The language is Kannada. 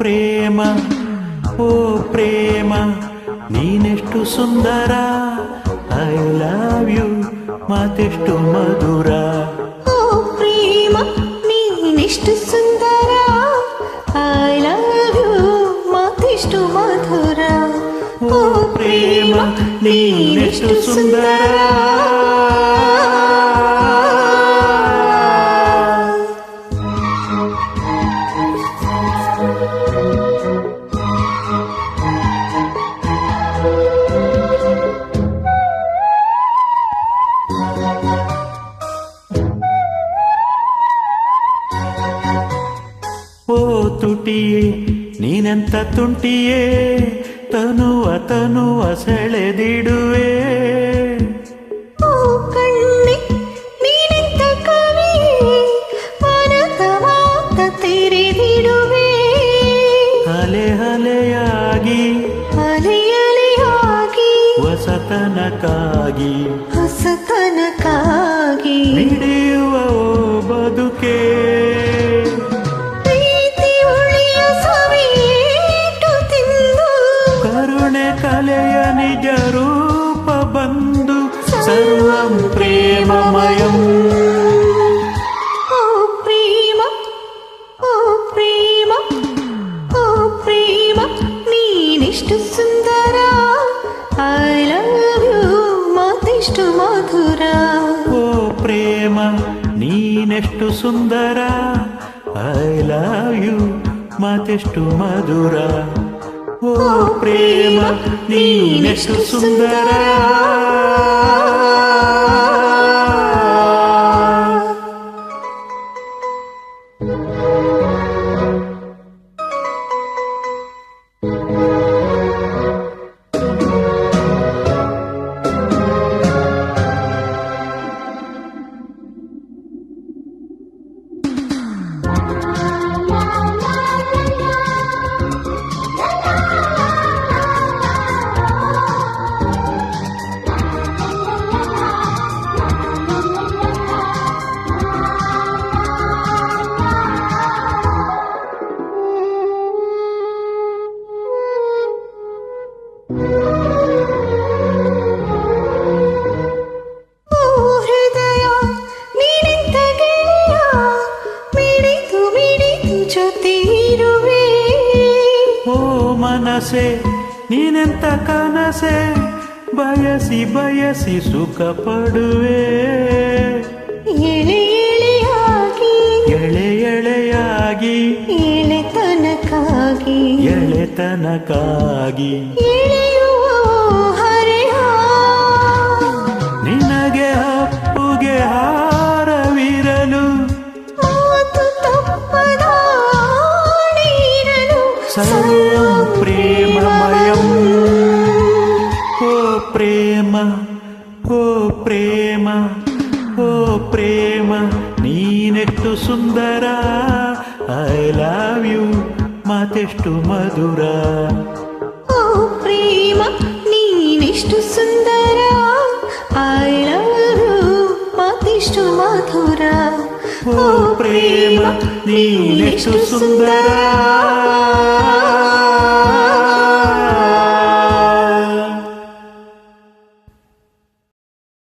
ಪ್ರೇಮ ಓ ಪ್ರೇಮ ನೀನೆಷ್ಟು ಸುಂದರ ಐ ಲವ್ ಯು ಮಾತೆಷ್ಟು ಮಧುರ ಓ ಪ್ರೇಮ ನೀನೆಷ್ಟು ಸುಂದರ ಐ ಲವ್ ಯು ಮಾತೆಷ್ಟು ಮಧುರ ಓ ಪ್ರೇಮ ನೀನೆಷ್ಟು ಸುಂದರ ಓ ತುಟಿಯೇ ನೀನೆಂತ ತುಂಟಿಯೇ ತನುವ ಸೆಳೆದಿಡುವೆ ಓ ಕಣ್ಣೆ ನೀನೆಂತ ಕವಿಯೇ ಮನದ ಮಾತ ತೆರೆದಿಡುವೆ ಅಲೆ ಅಲೆಯಾಗಿ ಅಲೆಯಲೆಯಾಗಿ ಹೊಸತನಕ್ಕಾಗಿ ಹೊಸತನಕ್ಕಾಗಿ ಮಿಡಿಯುವ ಓ ಬದುಕೆ ಕಲೆಯ ನಿಜ ರೂಪ ಬಂದು ಸರ್ವಂ ಪ್ರೇಮಮಯಂ ಓ ಪ್ರೇಮ ಓ ಪ್ರೇಮ ಓ ಪ್ರೇಮ ನೀನೆಷ್ಟು ಸುಂದರ ಐ ಲವ್ ಯು ಮಾತೆಷ್ಟು ಮಧುರ ಓ ಪ್ರೇಮ ನೀನೆಷ್ಟು ಸುಂದರ ಐ ಲವ್ ಯು ಮಾತೆಷ್ಟು ಮಧುರ ಓ ಪ್ರೇಮ ನೀನೆಷ್ಟು ಸುಂದರ ಮನಸೆ ನೀನೆಂತ ಕನಸೆ ಬಯಸಿ ಬಯಸಿ ಸುಖ ಪಡುವೆ ಎಳೆ ಎಳೆಯಾಗಿ ಎಳೆ ಎಳೆಯಾಗಿ ಎಳೆತನಕ್ಕಾಗಿ ಎಳೆತನಕ್ಕಾಗಿ ಎಳೆಯುವ ಹರೆಯ ನಿನಗೆ ಅಪ್ಪುಗೆ ಹಾರವಿರಲು ಮಾತು ತಪ್ಪದ ನೀರಲು ಸರ್ವಂ ಪ್ರೇಮಮಯಂ ಓ ಪ್ರೇಮ ಓ ಪ್ರೇಮ ಓ ಪ್ರೇಮ ನೀನೆಷ್ಟು ಸುಂದರ ಐ ಲವ್ ಯು ಮಾತೆಷ್ಟು ಮಧುರ ಓ ಪ್ರೇಮ ನೀನೆಷ್ಟು ಸುಂದರ ಐ ಲವ್ ಯು ಮಾತೆಷ್ಟು ಮಧುರ ಓ ಪ್ರೇಮ ನೀನೆಷ್ಟು ಸುಂದರ